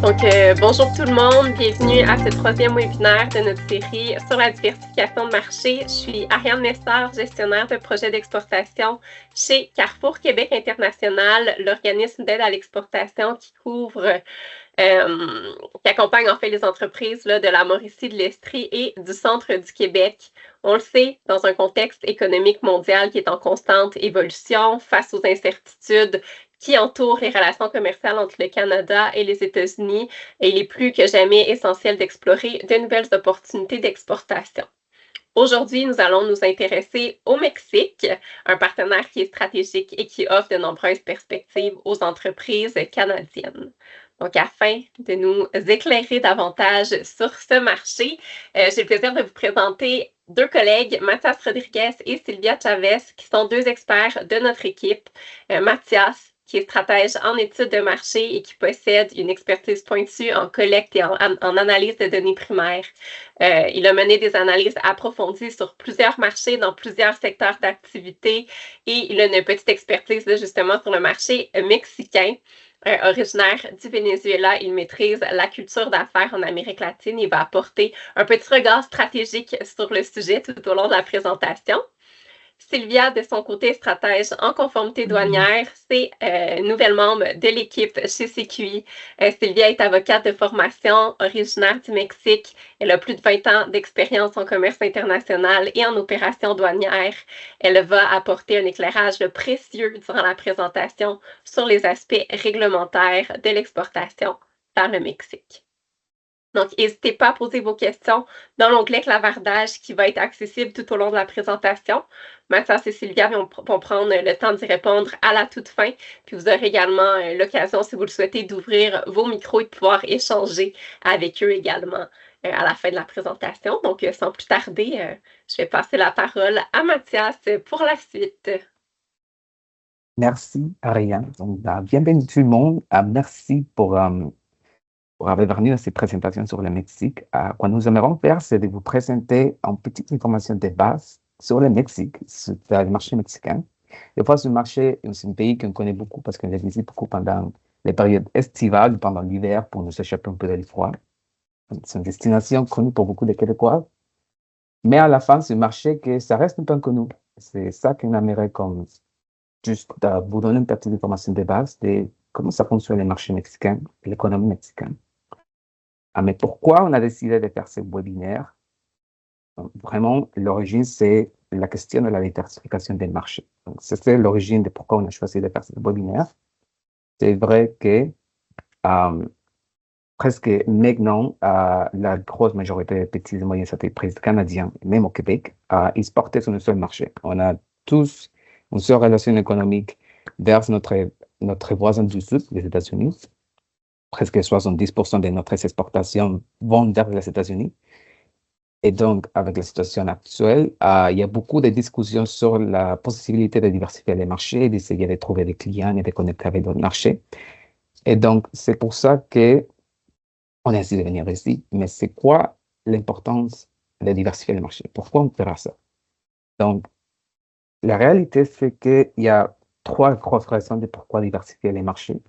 Bonjour tout le monde, bienvenue à ce troisième webinaire de notre série sur la diversification de marché. Je suis Ariane Nestor, gestionnaire de projet d'exportation chez Carrefour Québec International, l'organisme d'aide à l'exportation qui couvre, qui accompagne en fait les entreprises là, de la Mauricie, de l'Estrie et du centre du Québec. On le sait, dans un contexte économique mondial qui est en constante évolution, face aux incertitudes qui entourent les relations commerciales entre le Canada et les États-Unis, et il est plus que jamais essentiel d'explorer de nouvelles opportunités d'exportation. Aujourd'hui, nous allons nous intéresser au Mexique, un partenaire qui est stratégique et qui offre de nombreuses perspectives aux entreprises canadiennes. Donc, afin de nous éclairer davantage sur ce marché, j'ai le plaisir de vous présenter deux collègues, Mathias Rodriguez et Sylvia Chavez, qui sont deux experts de notre équipe. Mathias, qui est stratège en études de marché et qui possède une expertise pointue en collecte et en analyse de données primaires. Il a mené des analyses approfondies sur plusieurs marchés dans plusieurs secteurs d'activité et il a une petite expertise là, justement sur le marché mexicain. Originaire du Venezuela, il maîtrise la culture d'affaires en Amérique latine. Il va apporter un petit regard stratégique sur le sujet tout au long de la présentation. Sylvia, de son côté, stratège en conformité douanière, c'est nouvelle membre de l'équipe chez CQI. Sylvia est avocate de formation, originaire du Mexique. Elle a plus de 20 ans d'expérience en commerce international et en opérations douanières. Elle va apporter un éclairage précieux durant la présentation sur les aspects réglementaires de l'exportation vers le Mexique. Donc, n'hésitez pas à poser vos questions dans l'onglet clavardage qui va être accessible tout au long de la présentation. Mathias et Sylvia vont prendre le temps d'y répondre à la toute fin. Puis vous aurez également l'occasion, si vous le souhaitez, d'ouvrir vos micros et de pouvoir échanger avec eux également à la fin de la présentation. Donc, sans plus tarder, je vais passer la parole à Mathias pour la suite. Merci, Ariane. Donc, bienvenue tout le monde. Merci pour avoir venu à cette présentation sur le Mexique. Quoi nous aimerons faire, c'est de vous présenter une petite information de base sur le Mexique, sur le marché mexicain. Des fois, ce marché, c'est un pays qu'on connaît beaucoup parce qu'on le visite beaucoup pendant les périodes estivales, pendant l'hiver, pour nous échapper un peu de froid. C'est une destination connue pour beaucoup de Québécois. Mais à la fin, c'est un marché que ça reste un peu inconnu. C'est ça qu'on aimerait comme juste vous donner une petite information de base de comment ça fonctionne le marché mexicain, l'économie mexicaine. Mais pourquoi on a décidé de faire ce webinaire? Vraiment, l'origine, c'est la question de la diversification des marchés. C'est l'origine de pourquoi on a choisi de faire ce webinaire. C'est vrai que presque maintenant, la grosse majorité des petites et moyennes entreprises canadiennes, même au Québec, ils se portaient sur un seul marché. On a tous une seule relation économique vers notre voisin du Sud, les États-Unis. Presque 70% de notre exportations vont vers les États-Unis. Et donc, avec la situation actuelle, il y a beaucoup de discussions sur la possibilité de diversifier les marchés, d'essayer de trouver des clients et de connecter avec d'autres marchés. Et donc, c'est pour ça qu'on a décidé de venir ici. Mais c'est quoi l'importance de diversifier les marchés? Pourquoi on fera ça? Donc, la réalité, c'est qu'il y a trois grosses raisons de pourquoi diversifier les marchés.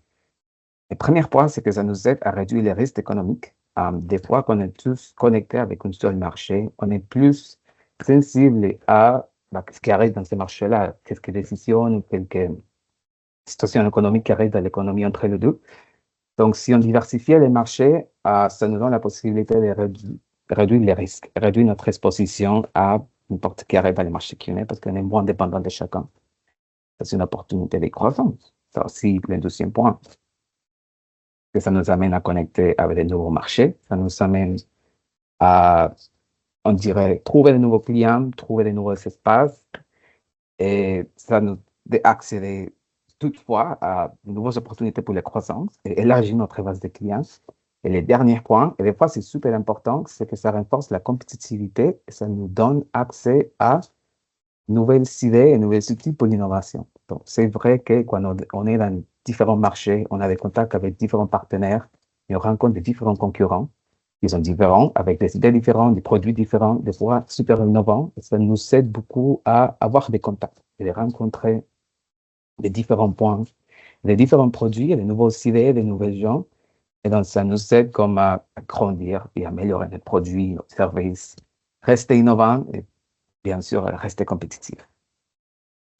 Le premier point, c'est que ça nous aide à réduire les risques économiques. Des fois, qu'on est tous connectés avec un seul marché, on est plus sensible à ce qui arrive dans ces marchés-là, quelques décisions, quelques situations économiques qui arrivent dans l'économie entre les deux. Donc, si on diversifie les marchés, ça nous donne la possibilité de réduire les risques, réduire notre exposition à n'importe qui arrive dans les marchés qui est, parce qu'on est moins dépendant de chacun. C'est une opportunité de croissance. C'est aussi le deuxième point. Que ça nous amène à connecter avec de nouveaux marchés, ça nous amène à, on dirait, trouver de nouveaux clients, trouver de nouveaux espaces, et ça nous accéder toutefois à de nouvelles opportunités pour la croissance et élargir notre base de clients. Et le dernier point, et des fois c'est super important, c'est que ça renforce la compétitivité et ça nous donne accès à nouvelles idées et nouvelles outils pour l'innovation. Donc, c'est vrai que quand on est dans différents marchés, on a des contacts avec différents partenaires et on rencontre des différents concurrents. Ils sont différents, avec des idées différentes, des produits différents, des fois super innovants. Et ça nous aide beaucoup à avoir des contacts et de rencontrer des différents points, des différents produits, des nouvelles idées, des nouvelles gens. Et donc, ça nous aide comme à grandir et améliorer nos produits, nos services, rester innovants et bien sûr rester compétitifs.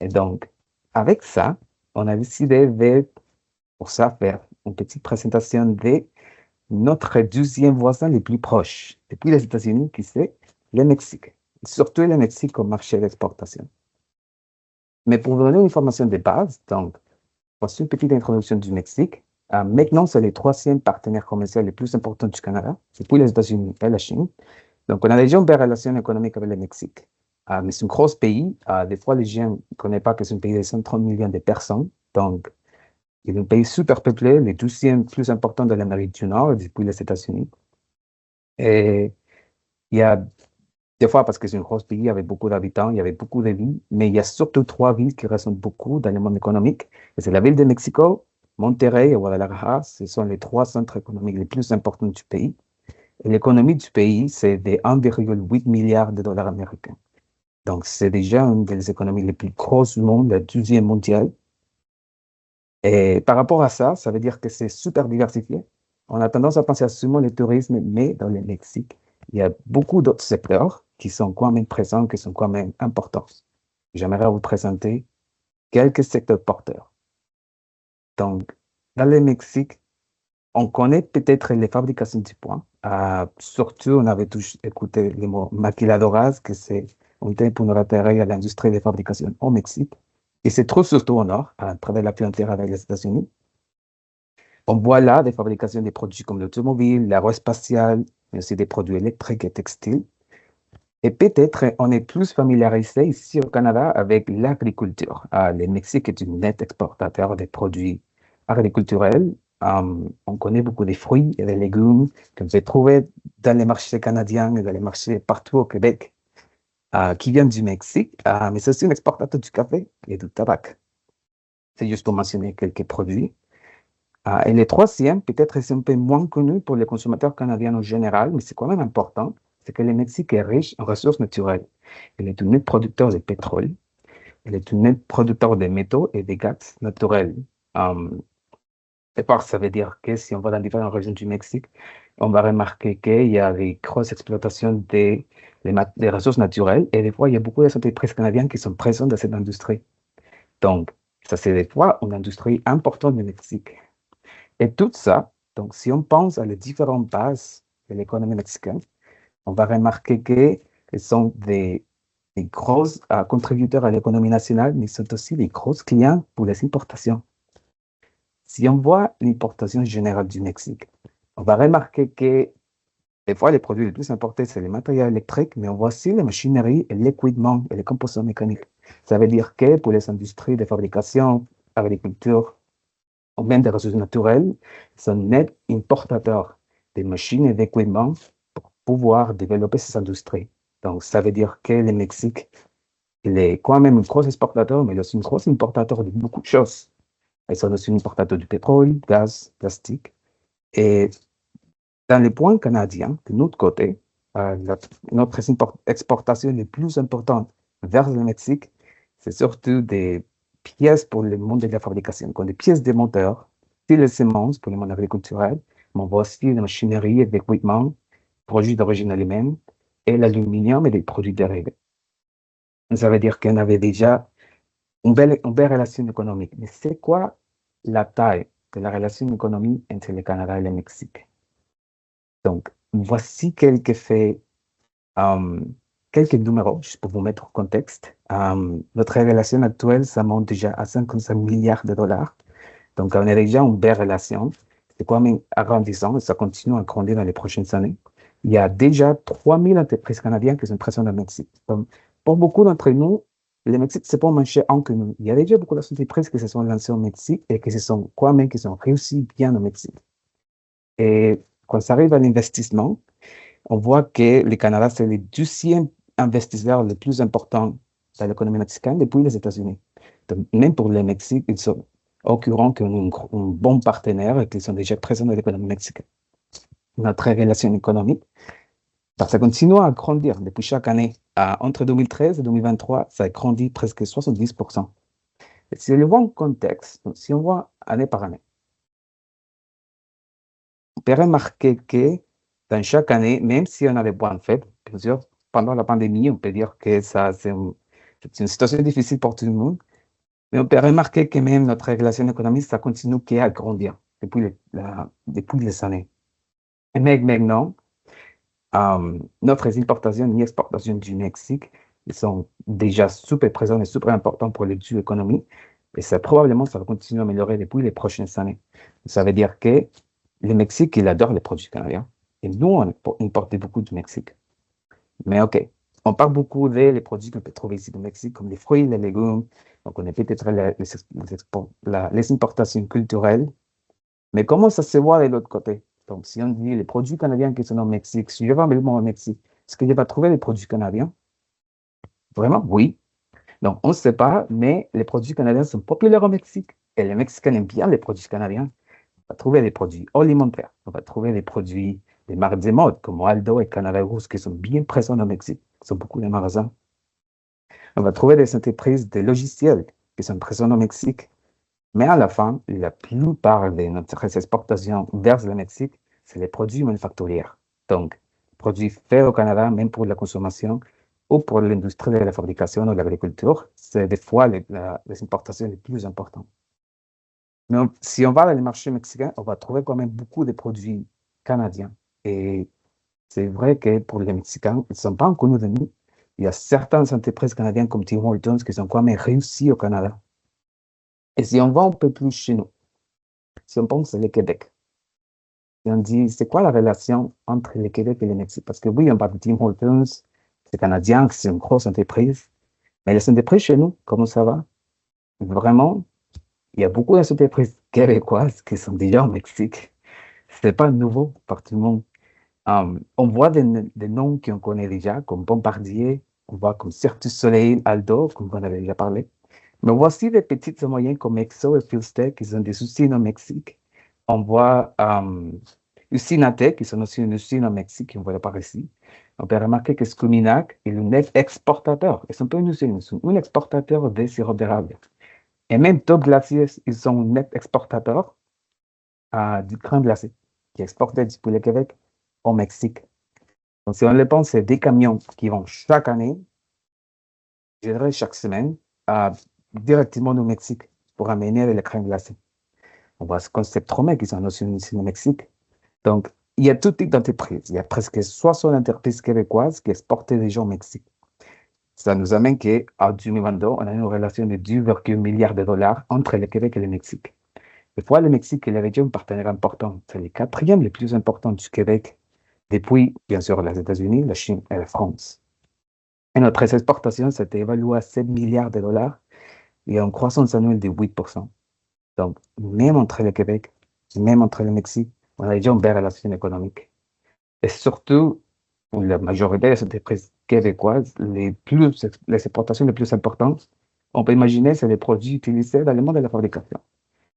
Et donc, avec ça, on a décidé pour ça, faire une petite présentation de notre deuxième voisin le plus proche, depuis les États-Unis, qui c'est le Mexique. Surtout le Mexique comme marché d'exportation. Mais pour vous donner une information de base, donc, voici une petite introduction du Mexique. Maintenant, c'est le troisième partenaire commercial le plus important du Canada, depuis les États-Unis et la Chine. Donc, on a déjà une belle relation économique avec le Mexique. Mais c'est un gros pays. Des fois, les gens ne connaissent pas que c'est un pays de 130 millions de personnes. Donc, il est un pays super peuplé, le deuxième plus important de l'Amérique du Nord, depuis les États-Unis. Et il y a des fois, parce que c'est un gros pays avec beaucoup d'habitants, il y avait beaucoup de villes, mais il y a surtout trois villes qui ressemblent beaucoup dans le monde économique. Et c'est la ville de Mexico, Monterrey et Guadalajara. Ce sont les trois centres économiques les plus importants du pays. Et l'économie du pays, c'est de 1,8 milliard de dollars américains. Donc, c'est déjà une des économies les plus grosses du monde, la deuxième mondiale. Et par rapport à ça, ça veut dire que c'est super diversifié. On a tendance à penser à seulement le tourisme, mais dans le Mexique, il y a beaucoup d'autres secteurs qui sont quand même présents, qui sont quand même importants. J'aimerais vous présenter quelques secteurs porteurs. Donc, dans le Mexique, on connaît peut-être les fabrications du bois. Surtout, on avait tous écouté le mot maquiladoras, que c'est un terme pour nous référer à l'industrie des fabrications au Mexique. Et se trouve surtout au nord, à travers la frontière avec les États-Unis. On voit là des fabrications des produits comme l'automobile, l'aérospatiale, mais aussi des produits électriques et textiles. Et peut-être on est plus familiarisé ici au Canada avec l'agriculture. Le Mexique est un net exportateur de produits agriculturels. On connaît beaucoup des fruits et des légumes qu'on peut trouver dans les marchés canadiens et dans les marchés partout au Québec, qui viennent du Mexique, mais c'est aussi un exportateur du café et du tabac. C'est juste pour mentionner quelques produits. Et le troisième, peut-être c'est un peu moins connu pour les consommateurs canadiens en général, mais c'est quand même important, c'est que le Mexique est riche en ressources naturelles. Il est un net producteur de pétrole, il est un net producteur de métaux et de gaz naturels. Et par ça veut dire que si on va dans différentes régions du Mexique, on va remarquer qu'il y a des grosses exploitations des ressources naturelles et des fois, il y a beaucoup d'entreprises canadiennes qui sont présentes dans cette industrie. Donc, ça, c'est des fois une industrie importante du Mexique. Et tout ça, donc si on pense à les différentes bases de l'économie mexicaine, on va remarquer qu'ils sont des gros contributeurs à l'économie nationale, mais ils sont aussi des gros clients pour les importations. Si on voit l'importation générale du Mexique, on va remarquer que des fois, les produits les plus importés, c'est les matériaux électriques, mais on voit aussi les machineries et l'équipement et les composants mécaniques. Ça veut dire que pour les industries de fabrication, agriculture, ou même des ressources naturelles, sont net importateurs des machines et d'équipements pour pouvoir développer ces industries. Donc, ça veut dire que le Mexique, il est quand même un gros exportateur, mais il est aussi un gros importateur de beaucoup de choses. Ils sont aussi un importateur du pétrole, gaz, plastique. Et dans les points canadiens, de notre côté, notre exportation les plus importante vers le Mexique, c'est surtout des pièces pour le monde de la fabrication, comme des pièces de moteurs, puis les semences pour le monde agriculturel, mais on voit aussi la machinerie et l'équipement, produits d'origine humaine, et l'aluminium et des produits dérivés. Ça veut dire qu'on avait déjà une belle relation économique. Mais c'est quoi la taille de la relation économique entre le Canada et le Mexique? Donc, voici quelques faits, quelques numéros, juste pour vous mettre au contexte. Notre relation actuelle, ça monte déjà à 55 milliards de dollars. Donc, on a déjà une belle relation. C'est quand même agrandissant et ça continue à grandir dans les prochaines années. Il y a déjà 3000 entreprises canadiennes qui sont présentes au Mexique. Donc, pour beaucoup d'entre nous, le Mexique, c'est pas un marché inconnu. Il y a déjà beaucoup d'entreprises qui se sont lancées au Mexique et qui se sont, quand même, qui sont réussi bien au Mexique. Et quand ça arrive à l'investissement, on voit que le Canada, c'est le deuxième investisseur le plus important dans l'économie mexicaine depuis les États-Unis. Donc, même pour le Mexique, ils sont au courant qu'on est un bon partenaire et qu'ils sont déjà présents dans l'économie mexicaine. Notre relation économique, ça continue à grandir depuis chaque année. Entre 2013 et 2023, ça a grandi presque 70%. Et si on le voit en contexte, si on voit année par année, on peut remarquer que dans chaque année, même si on a des points faibles, bien sûr, pendant la pandémie, on peut dire que ça, c'est une situation difficile pour tout le monde, mais on peut remarquer que même notre relation économique, ça continue à grandir depuis les années. Mais maintenant, notre importation et exportation du Mexique, ils sont déjà super présents et super importants pour les deux économies. Et ça, probablement, ça va continuer à améliorer depuis les prochaines années. Ça veut dire que le Mexique, il adore les produits canadiens. Et nous, on importe beaucoup du Mexique. Mais OK, on parle beaucoup des produits qu'on peut trouver ici au Mexique, comme les fruits, les légumes. Donc, on est peut-être les importations culturelles. Mais comment ça se voit de l'autre côté? Donc, si on dit les produits canadiens qui sont au Mexique, si je vais vraiment au Mexique, est-ce que je vais trouver les produits canadiens? Vraiment? Oui. Donc, on ne sait pas, mais les produits canadiens sont populaires au Mexique. Et les Mexicains aiment bien les produits canadiens. On va trouver des produits alimentaires. On va trouver des produits, des marques de mode comme Aldo et Canada Goose qui sont bien présents au Mexique. Ce sont beaucoup de magasins. On va trouver des entreprises de logiciels qui sont présentes au Mexique. Mais à la fin, la plupart de notre exportations vers le Mexique, c'est les produits manufacturiers. Donc, produits faits au Canada, même pour la consommation ou pour l'industrie de la fabrication ou de l'agriculture, c'est des fois les importations les plus importantes. Mais si on va dans les marchés mexicains, on va trouver quand même beaucoup de produits canadiens. Et c'est vrai que pour les Mexicains, ils ne sont pas inconnus de nous. Il y a certaines entreprises canadiennes comme Tim Hortons qui sont quand même réussies au Canada. Et si on va un peu plus chez nous, si on pense au Québec, et on dit, c'est quoi la relation entre le Québec et le Mexique? Parce que oui, on parle de Tim Hortons, c'est canadien, c'est une grosse entreprise. Mais les entreprises chez nous, comment ça va? Vraiment, il y a beaucoup d'entreprises québécoises qui sont déjà au Mexique. C'est pas nouveau pour tout le monde. On voit des noms qu'on connaît déjà, comme Bombardier, on voit comme Cirque Soleil, Aldo, comme on avait déjà parlé. Mais voici des petites et moyennes comme Exo et Fuelstech qui ont des usines au Mexique. On voit Usinatec, qui sont aussi une usine au Mexique, on voit par ici. On peut remarquer que Scuminac est un exportateur. Ils sont pas une usine, ils sont un exportateur de sirop d'érable. Et même Top Glaciers, ils sont un net exportateur du crème glacé, qui exportait depuis le Québec au Mexique. Donc, si on le pense, c'est des camions qui vont chaque année, je dirais chaque semaine, directement au Mexique pour amener les crèmes glacées. On voit ce concept Tromé qui sont aussi ici au Mexique. Donc, il y a tout type d'entreprises. Il y a presque 60 entreprises québécoises qui exportent des gens au Mexique. Ça nous amène qu'en 2022, on a une relation de 2,1 milliards de dollars entre le Québec et le Mexique. Des fois, le Mexique est la région partenaire important. C'est le quatrième le plus important du Québec, depuis, bien sûr, les États-Unis, la Chine et la France. Et notre exportation s'est évaluée à 7 milliards de dollars et a une croissance annuelle de 8%. Donc, même entre le Québec, même entre le Mexique, on a déjà une belle relation économique. Et surtout, pour la majorité des entreprises québécoises, les exportations les plus importantes, on peut imaginer, c'est les produits utilisés dans le monde de la fabrication.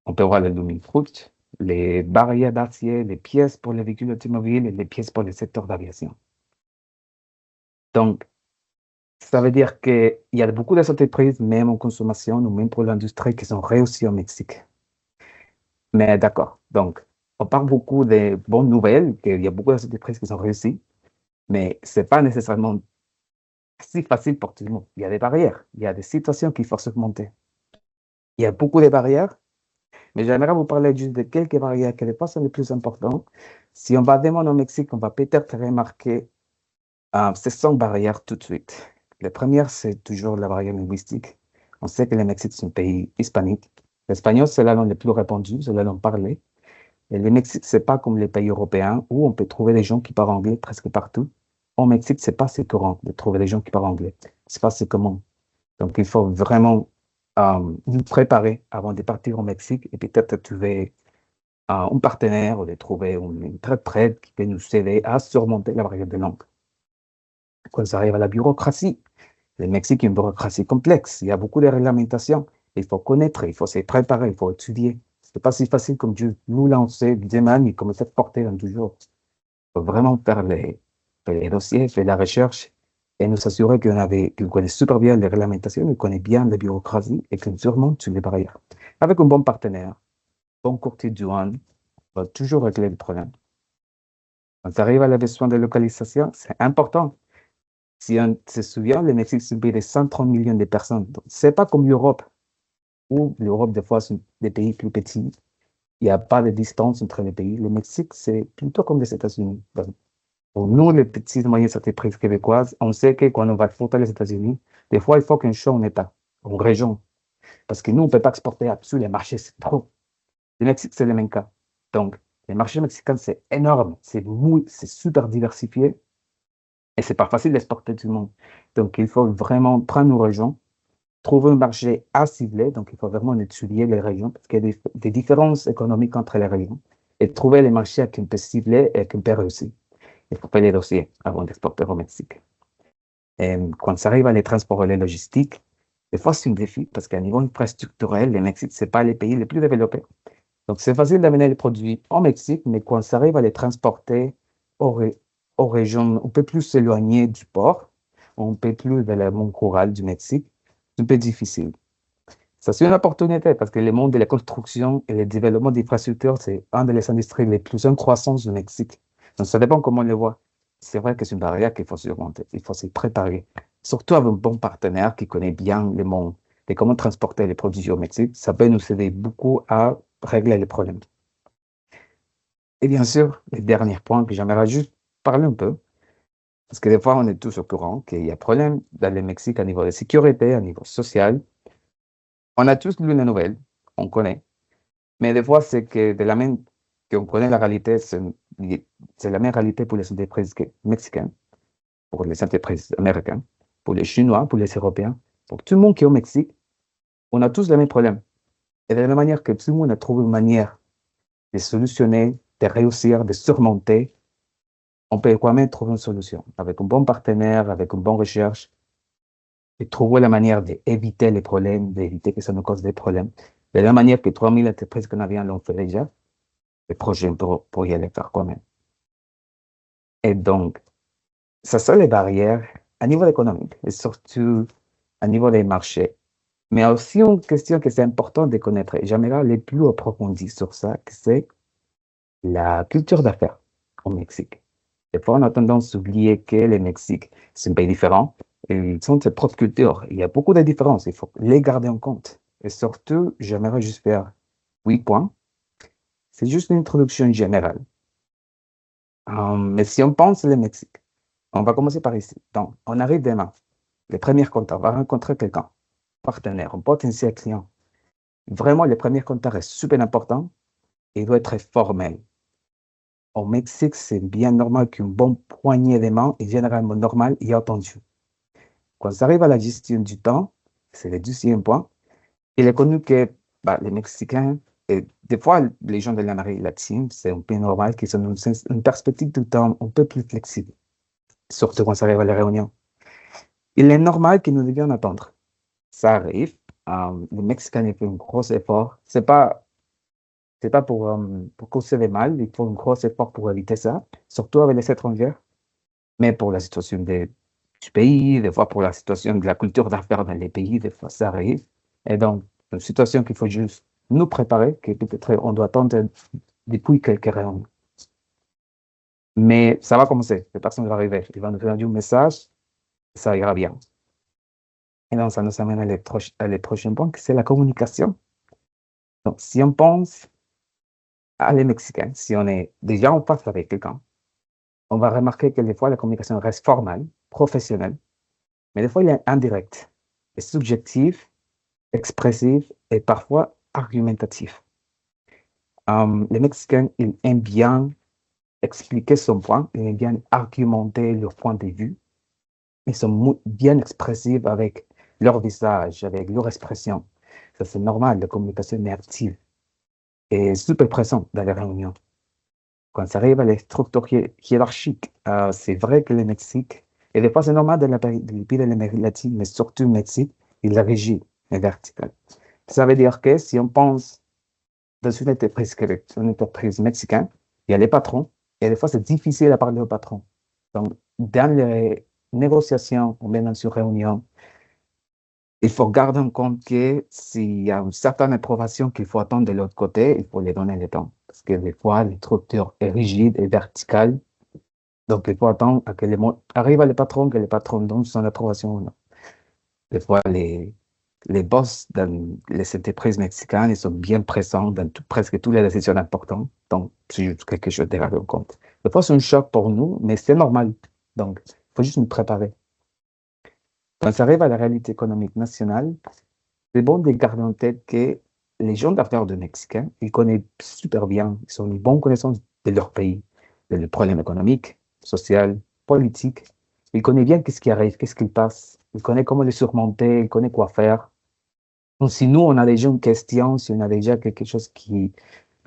On peut voir les lumifruits, les barrières d'acier, les pièces pour les véhicules automobiles et les pièces pour le secteur d'aviation. Donc, ça veut dire qu'il y a beaucoup d'entreprises, même en consommation ou même pour l'industrie, qui sont réussies au Mexique. Mais d'accord. Donc, on parle beaucoup des bonnes nouvelles, qu'il y a beaucoup d'entreprises qui sont réussies, mais ce n'est pas nécessairement si facile pour tout le monde. Il y a des barrières, il y a des situations qu'il faut surmonter. Il y a beaucoup de barrières, mais j'aimerais vous parler juste de quelques barrières qui sont les plus importantes. Si on va demander au Mexique, on va peut-être remarquer ces 5 barrières tout de suite. La première, c'est toujours la barrière linguistique. On sait que le Mexique, c'est un pays hispanique. L'espagnol, c'est la langue la plus répandue, c'est la langue parlée. Et le Mexique, c'est pas comme les pays européens où on peut trouver des gens qui parlent anglais presque partout. Au Mexique, c'est pas si courant de trouver des gens qui parlent anglais. C'est pas si commun. Donc, il faut vraiment nous préparer avant de partir au Mexique et peut-être trouver un partenaire ou de trouver une interprète qui peut nous aider à surmonter la barrière de langue. Quand ça arrive à la bureaucratie, le Mexique est une bureaucratie complexe. Il y a beaucoup de réglementations. Il faut connaître, il faut se préparer, il faut étudier. C'est pas si facile comme Dieu nous lancer demain et commencer à porter dans toujours. Il faut vraiment faire les dossiers, faire la recherche et nous assurer qu'on connaît super bien les réglementations, qu'on connaît bien la bureaucratie et qu'on surmonte les barrières. Avec un bon partenaire, bon courtier de douane, on va toujours régler le problème. Quand ça arrive à la question de localisation, c'est important. Si on se souvient, le Mexique, c'est un pays de 130 millions de personnes. Ce n'est pas comme l'Europe, où l'Europe, des fois, sont des pays plus petits. Il n'y a pas de distance entre les pays. Le Mexique, c'est plutôt comme les États-Unis. Donc, pour nous, les petites et moyennes entreprises québécoises, on sait que quand on va exporter les États-Unis, des fois, il faut qu'on change en État, en région. Parce que nous, on ne peut pas exporter à tous les marchés, c'est trop. Le Mexique, c'est le même cas. Donc, les marchés mexicains, c'est énorme, c'est super diversifié et c'est pas facile d'exporter tout le monde. Donc, il faut vraiment prendre nos régions, trouver un marché à cibler. Donc, il faut vraiment étudier les régions parce qu'il y a des différences économiques entre les régions et trouver les marchés qu'on peut cibler et qu'on peut réussir. Il faut faire les dossiers avant d'exporter au Mexique. Et quand ça arrive à les transports et les logistiques, des fois, c'est un défi parce qu'à niveau infrastructurel, le Mexique, c'est pas les pays les plus développés. Donc, c'est facile d'amener les produits au Mexique, mais quand ça arrive à les transporter aux régions un peu plus éloignées du port, un peu plus vers le monde rural du Mexique, c'est un peu difficile. Ça, c'est une opportunité parce que le monde de la construction et le développement d'infrastructures, c'est un des industries les plus en croissance du Mexique. Donc, ça dépend comment on le voit. C'est vrai que c'est une barrière qu'il faut surmonter. Il faut s'y préparer. Surtout avec un bon partenaire qui connaît bien le monde et comment transporter les produits au Mexique. Ça peut nous aider beaucoup à régler les problèmes. Et bien sûr, le dernier point que j'aimerais juste parler un peu, parce que des fois, on est tous au courant qu'il y a problème dans le Mexique à niveau de sécurité, à niveau social. On a tous lu les nouvelles, on connaît. Mais des fois, c'est que de la même qu'on connaît la réalité, c'est la même réalité pour les entreprises mexicaines, pour les entreprises américaines, pour les Chinois, pour les Européens, pour tout le monde qui est au Mexique. On a tous les mêmes problèmes. Et de la même manière que tout le monde a trouvé une manière de solutionner, de réussir, de surmonter, on peut quand même trouver une solution avec un bon partenaire, avec une bonne recherche, et trouver la manière d'éviter les problèmes, d'éviter que ça nous cause des problèmes. De la même manière que 3000 entreprises canadiennes l'ont fait déjà, les projets pour y aller faire quand même. Et donc, ça sont les barrières à niveau économique et surtout à niveau des marchés. Mais aussi une question que c'est important de connaître, et j'aimerais aller plus approfondi sur ça, que c'est la culture d'affaires au Mexique. Des fois, on a tendance à oublier que le Mexique, c'est un pays différent. Et ils ont cette propre culture. Il y a beaucoup de différences. Il faut les garder en compte. Et surtout, j'aimerais juste faire 8 points. C'est juste une introduction générale. Mais si on pense le Mexique, on va commencer par ici. Donc, on arrive demain. Les premiers contacts, on va rencontrer quelqu'un, partenaire, un potentiel client. Vraiment, le premier contact est super important et il doit être formel. Au Mexique, c'est bien normal qu'une bonne poignée de main est généralement normale et attendue. Quand ça arrive à la gestion du temps, c'est le deuxième point. Il est connu que les Mexicains, et des fois les gens de l'Amérique latine, c'est un peu normal qu'ils ont une perspective du temps un peu plus flexible, surtout quand ça arrive à la réunion. Il est normal qu'ils nous devions attendre. Ça arrive. Les Mexicains font un gros effort. C'est pas pour causer des mal, il faut un gros effort pour éviter ça, surtout avec les étrangers, mais pour la situation du pays, des fois pour la situation de la culture d'affaires dans les pays, des fois ça arrive. Et donc, une situation qu'il faut juste nous préparer, que peut-être on doit attendre depuis quelques réunions. Mais ça va commencer, les personnes vont arriver, ils vont nous faire un message, ça ira bien. Et donc, ça nous amène à les prochains points, c'est la communication. Donc, si on pense à les Mexicains, si on est déjà en face avec quelqu'un, on va remarquer que des fois, la communication reste formelle, professionnelle, mais des fois, il est indirect, et subjectif, expressif et parfois argumentatif. Les Mexicains, ils aiment bien expliquer son point, ils aiment bien argumenter leur point de vue. Ils sont bien expressifs avec leur visage, avec leur expression. Ça, c'est normal, la communication est active et super présente dans les réunions. Quand ça arrive à les structures hiérarchiques, c'est vrai que le Mexique, et des fois c'est normal dans les pays de l'Amérique latine, mais surtout le Mexique, il est rigide et vertical. Ça veut dire que si on pense dans une entreprise mexicaine, il y a les patrons, et des fois c'est difficile à parler aux patrons. Donc, dans les négociations ou même dans une réunion, il faut garder en compte que s'il y a une certaine approbation qu'il faut attendre de l'autre côté, il faut les donner le temps. Parce que des fois, la structure est rigide et verticale Donc, il faut attendre à que les mots arrivent à les patrons, que les patrons donnent son approbation ou non. Des fois, les boss dans les entreprises mexicaines, ils sont bien présents dans presque toutes les décisions importantes. Donc, c'est juste quelque chose de garder en compte. Des fois, c'est un choc pour nous, mais c'est normal. Donc, il faut juste nous préparer. Quand ça arrive à la réalité économique nationale, c'est bon de garder en tête que les gens d'affaires de Mexicains, ils connaissent super bien, ils ont une bonne connaissance de leur pays, de leurs problèmes économiques, sociaux, politiques. Ils connaissent bien qu'est-ce qui arrive, qu'est-ce qui passe. Ils connaissent comment les surmonter, ils connaissent quoi faire. Donc, si nous, on a déjà une question, si on a déjà quelque chose qui,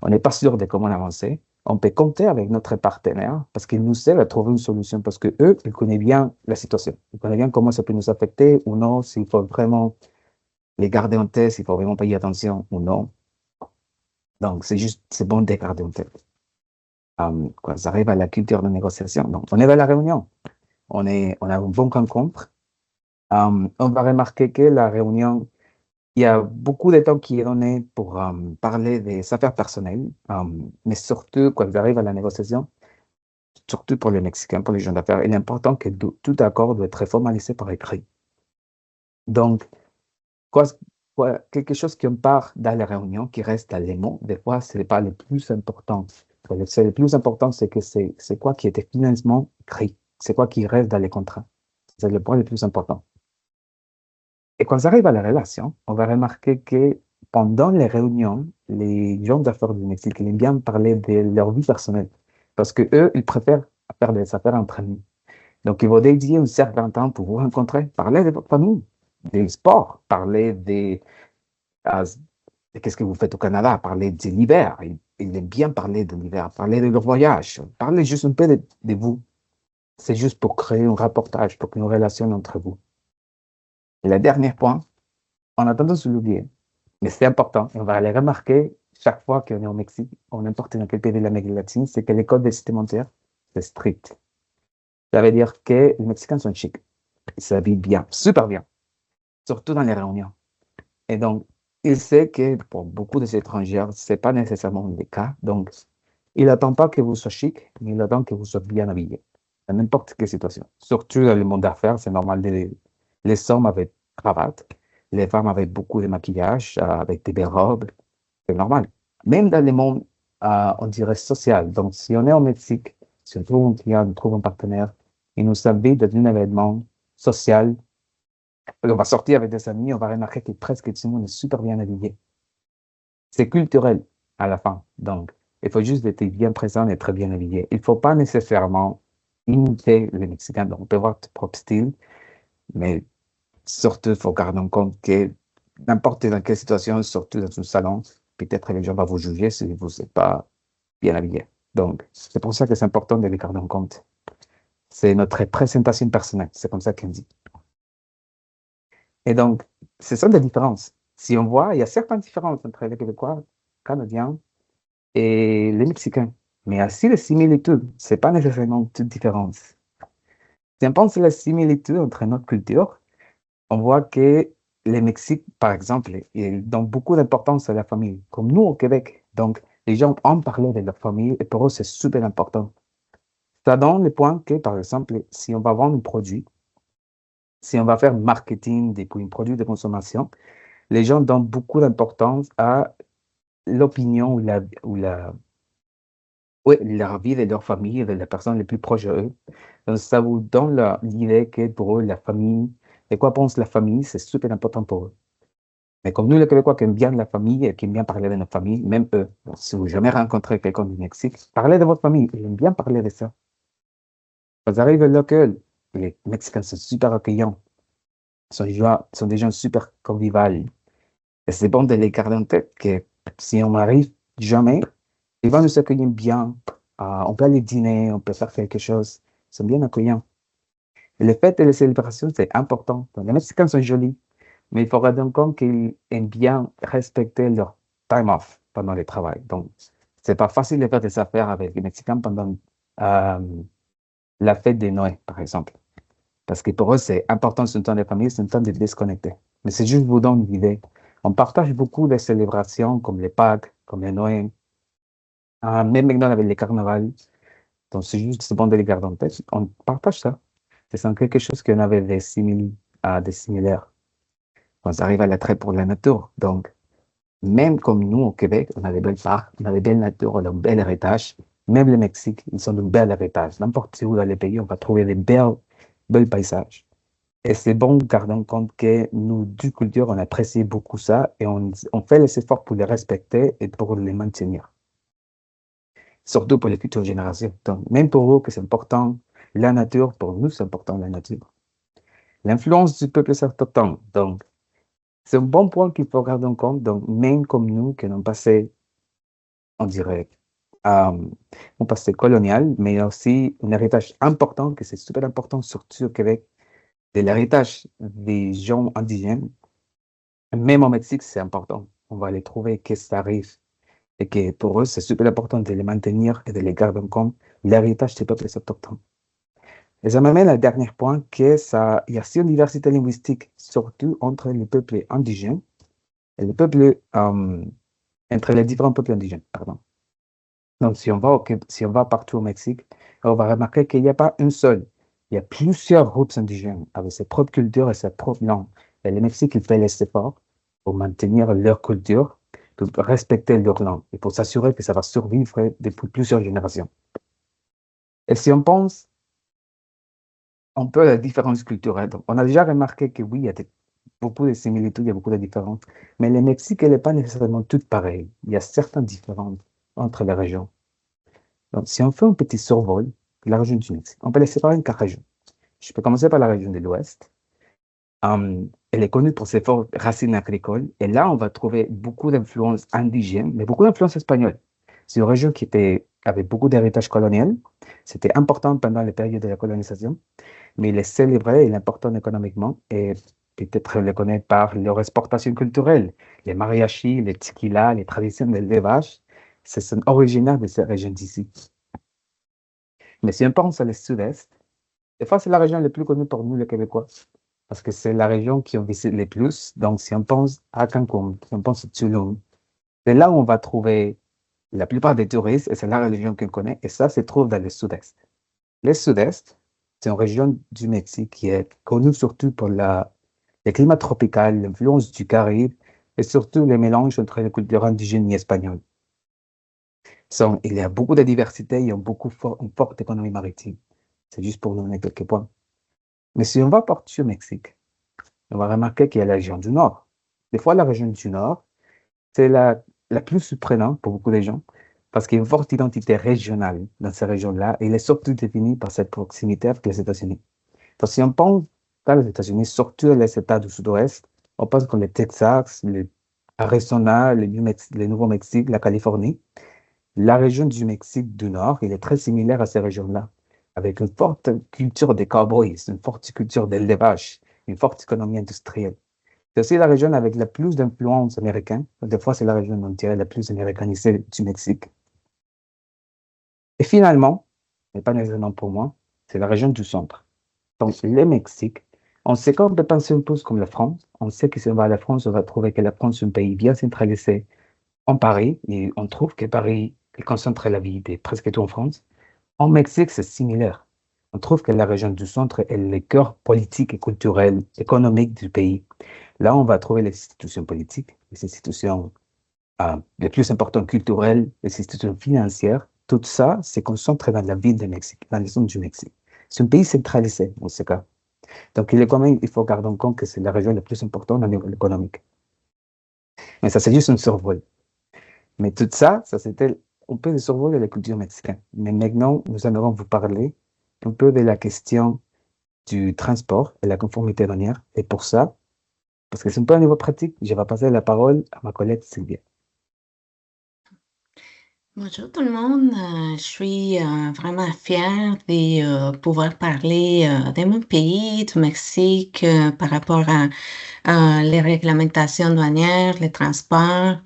on n'est pas sûr de comment avancer, on peut compter avec notre partenaire parce qu'il nous aide à trouver une solution parce que eux, ils connaissent bien la situation. Ils connaissent bien comment ça peut nous affecter ou non, s'il faut vraiment les garder en tête, s'il faut vraiment payer attention ou non. Donc, c'est juste, c'est bon de les garder en tête. Quand ça arrive à la culture de négociation, donc, on est à la réunion. On a une bonne rencontre. On va remarquer que la réunion, il y a beaucoup de temps qui est donné pour parler des affaires personnelles, mais surtout quand ils arrivent à la négociation, surtout pour les Mexicains, pour les gens d'affaires, il est important que tout accord doit être formalisé par écrit. Donc, quoi, quelque chose qui part dans la réunion, qui reste dans les mots, des fois, ce n'est pas le plus important. Le plus important, c'est que c'est quoi qui était finalement écrit, c'est quoi qui reste dans les contrats. C'est le point le plus important. Et quand ça arrive à la relation, on va remarquer que pendant les réunions, les gens d'affaires du Mexique, ils aiment bien parler de leur vie personnelle. Parce que eux, ils préfèrent faire des affaires entre amis. Donc, ils vont dédier un certain temps pour vous rencontrer, parler de votre famille, des sports, parler de qu'est-ce que vous faites au Canada, parler de l'hiver. Ils aiment bien parler de l'hiver, parler de leur voyage, parler juste un peu de vous. C'est juste pour créer un rapportage, pour créer une relation entre vous. Et le dernier point, on a tendance à l'oublier, mais c'est important. Et on va aller remarquer chaque fois qu'on est au Mexique, ou n'importe dans quel pays de l'Amérique latine, c'est que les codes vestimentaires, c'est strict. Ça veut dire que les Mexicains sont chics. Ils s'habillent bien, super bien, surtout dans les réunions. Et donc, il sait que pour beaucoup des étrangers, ce n'est pas nécessairement le cas. Donc, il n'attend pas que vous soyez chic, mais il attend que vous soyez bien habillé. Dans n'importe quelle situation. Surtout dans le monde d'affaires, c'est normal. Les hommes avec cravate, les femmes avec beaucoup de maquillage, avec des belles robes. C'est normal. Même dans le monde, on dirait social. Donc, si on est au Mexique, si on trouve un client, on trouve un partenaire, il nous invite dans un événement social, on va sortir avec des amis, on va remarquer que presque tout le monde est super bien habillé. C'est culturel à la fin. Donc, il faut juste être bien présent et très bien habillé. Il ne faut pas nécessairement imiter les Mexicains. Donc, on peut avoir ton propre style, mais surtout, il faut garder en compte que n'importe dans quelle situation, surtout dans un salon, peut-être les gens vont vous juger si vous n'êtes pas bien habillé. Donc, c'est pour ça que c'est important de les garder en compte. C'est notre présentation personnelle. C'est comme ça qu'on dit. Et donc, ce sont des différences. Si on voit, il y a certaines différences entre les Québécois, Canadiens et les Mexicains. Mais il y a aussi des similitudes. Ce n'est pas nécessairement toute différence. Si on pense à la similitude entre notre culture, on voit que les Mexiques, par exemple, ils donnent beaucoup d'importance à la famille, comme nous au Québec. Donc, les gens ont parlé de leur famille et pour eux, c'est super important. Ça donne le point que, par exemple, si on va vendre un produit, si on va faire marketing des produits de consommation, les gens donnent beaucoup d'importance à l'opinion ouais, leur vie de leur famille, de la personne les plus proches d'eux. Donc, ça vous donne l'idée que pour eux, la famille, et quoi pense la famille, c'est super important pour eux. Mais comme nous, les Québécois, qui aiment bien la famille et qui aiment bien parler de notre famille, même eux, si vous jamais rencontré quelqu'un du Mexique, parlez de votre famille, ils aiment bien parler de ça. Vous arrivez là que les Mexicains sont super accueillants, sont des gens super conviviaux. Et c'est bon de les garder en tête que si on arrive jamais, ils vont nous accueillir bien. On peut aller dîner, on peut faire quelque chose. Ils sont bien accueillants. Et les fêtes et les célébrations, c'est important. Donc, les Mexicains sont jolis, mais il faut rendre compte qu'ils aiment bien respecter leur time off pendant le travail. Donc, c'est pas facile de faire des affaires avec les Mexicains pendant euh, la fête de Noël, par exemple. Parce que pour eux, c'est important, c'est un temps de famille, c'est un temps de déconnecter. Mais c'est juste vous donner une idée. On partage beaucoup de célébrations comme les Pâques, comme les Noël, même maintenant avec les carnavals. Donc, c'est bon de les garder en tête. On partage ça. C'est quelque chose qu'on avait des similaires quand ça arrive à l'attrait pour la nature. Donc, même comme nous au Québec, on a des belles parcs, on a des belles natures, on a un bel héritage. Même le Mexique, ils ont un bel héritage. N'importe où dans les pays, on va trouver des belles paysages. Et c'est bon de garder en compte que nous, du culture, on apprécie beaucoup ça et on fait les efforts pour les respecter et pour les maintenir. Surtout pour les futures générations. Donc, même pour vous, que c'est important, la nature, pour nous, c'est important la nature. L'influence du peuple autochtone. Donc, c'est un bon point qu'il faut garder en compte. Donc, même comme nous, qui avons passé, on dirait, un passé colonial, mais il y a aussi un héritage important, que c'est super important, surtout au Québec, de l'héritage des gens indigènes. Même au Mexique, c'est important. On va les trouver, que ça arrive. Et que pour eux, c'est super important de les maintenir et de les garder en compte, l'héritage des peuples autochtones. Et ça m'amène au dernier point, il y a aussi une diversité linguistique, surtout entre les peuples indigènes et les peuples, entre les différents peuples indigènes, pardon. Donc, si on va partout au Mexique, on va remarquer qu'il n'y a pas une seule. Il y a plusieurs groupes indigènes avec ses propres cultures et ses propres langues. Et le Mexique, il fait les efforts pour maintenir leur culture, pour respecter leur langue et pour s'assurer que ça va survivre depuis plusieurs générations. Et si on pense un peu à la différence culturelle, donc on a déjà remarqué que oui, il y a beaucoup de similitudes, il y a beaucoup de différences, mais le Mexique, elle n'est pas nécessairement toute pareille. Il y a certaines différences entre les régions. Donc, si on fait un petit survol de la région du Mexique, on peut les séparer en 4 régions. Je peux commencer par la région de l'Ouest. Elle est connue pour ses fortes racines agricoles. Et là, on va trouver beaucoup d'influences indigènes, mais beaucoup d'influences espagnoles. C'est une région qui avait beaucoup d'héritage colonial. C'était important pendant les périodes de la colonisation, mais il est célébré et important économiquement. Et peut-être le connaît par leur exportation culturelle. Les mariachis, les tequila, les traditions de l'élevage, ce sont originaires de ces régions d'ici. Mais si on pense à le sud-est, des fois, c'est la région la plus connue pour nous, les Québécois, parce que c'est la région qui on visite le plus. Donc, si on pense à Cancun, si on pense à Tulum, c'est là où on va trouver la plupart des touristes, et c'est la région qu'on connaît, et ça se trouve dans le sud-est. Le sud-est, c'est une région du Mexique qui est connue surtout pour le climat tropical, l'influence du Caraïbe, et surtout les mélanges entre les cultures indigènes et espagnoles. Il y a beaucoup de diversité, il y a une forte économie maritime. C'est juste pour donner quelques points. Mais si on va partir au Mexique, on va remarquer qu'il y a la région du Nord. Des fois, la région du Nord, c'est la plus surprenante pour beaucoup de gens, parce qu'il y a une forte identité régionale dans ces régions-là, et elle est surtout définie par cette proximité avec les États-Unis. Donc, si on pense dans les États-Unis, surtout les États du Sud-Ouest, on pense comme le Texas, l'Arizona, le Nouveau-Mexique, la Californie. La région du Mexique du Nord, elle est très similaire à ces régions-là, avec une forte culture des cowboys, une forte culture d'élevage, une forte économie industrielle. C'est aussi la région avec la plus d'influence américaine. Des fois, c'est la région, on dirait, la plus américanisée du Mexique. Et finalement, mais pas nécessairement pour moi, c'est la région du centre. Donc, le Mexique, on sait qu'on peut penser un peu comme la France. On sait que si on va à la France, on va trouver que la France est un pays bien centralisé en Paris, et on trouve que Paris concentre la vie de presque tout en France. En Mexique, c'est similaire. On trouve que la région du centre est le cœur politique et culturel, économique du pays. Là, on va trouver les institutions politiques, les institutions les plus importantes culturelles, les institutions financières. Tout ça se concentre dans la ville de Mexique, dans les zones du Mexique. C'est un pays centralisé, en ce cas. Donc, il faut garder en compte que c'est la région la plus importante au niveau économique. Mais ça, c'est juste un survol. Mais tout ça, c'était un peu de survol de la culture mexicaine. Mais maintenant, nous allons vous parler un peu de la question du transport et la conformité douanière. Et pour ça, parce que c'est un peu un niveau pratique, je vais passer la parole à ma collègue Sylvia. Bonjour tout le monde, je suis vraiment fière de pouvoir parler de mon pays, du Mexique, par rapport à les réglementations douanières, les transports.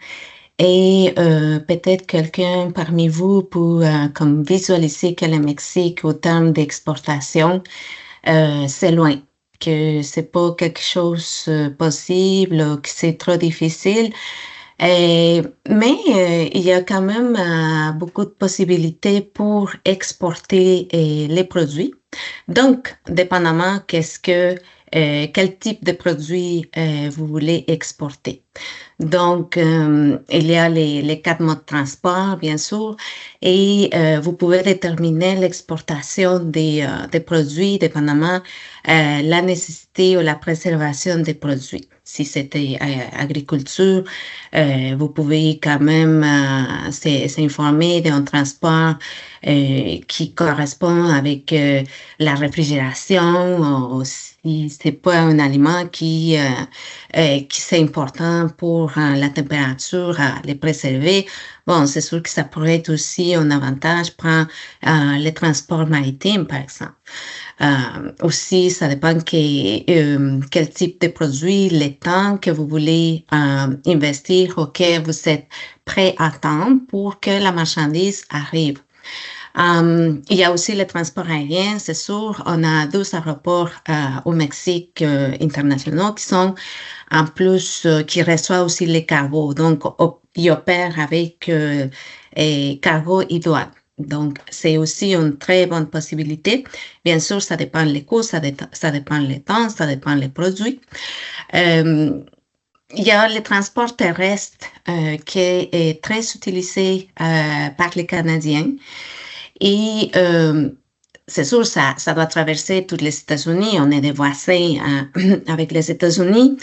Et peut-être quelqu'un parmi vous peut comme visualiser que le Mexique, au terme d'exportation, c'est loin, que c'est pas quelque chose possible, que c'est trop difficile. Mais il y a quand même beaucoup de possibilités pour exporter les produits. Donc, dépendamment quel type de produit vous voulez exporter. Donc, il y a les 4 modes de transport, bien sûr, et vous pouvez déterminer l'exportation des produits dépendamment la nécessité ou la préservation des produits. Si c'était agriculture, vous pouvez quand même s'informer d'un transport qui correspond avec la réfrigération, ou si c'est pas un aliment qui c'est important pour la température, les préserver. Bon, c'est sûr que ça pourrait être aussi un avantage pour les transports maritimes, par exemple. Aussi, ça dépend quel type de produit, le temps que vous voulez investir auquel vous êtes prêt à attendre pour que la marchandise arrive. Il y a aussi le transport aérien, c'est sûr. On a 12 aéroports au Mexique internationaux qui sont en plus, qui reçoivent aussi les cargos. Donc, ils opèrent avec cargo et douane. Donc, c'est aussi une très bonne possibilité. Bien sûr, ça dépend des coûts, ça dépend le temps, ça dépend les produits. Il y a le transport terrestre qui est très utilisé par les Canadiens. Et c'est sûr, ça doit traverser tous les États-Unis. On est des voisins avec les États-Unis.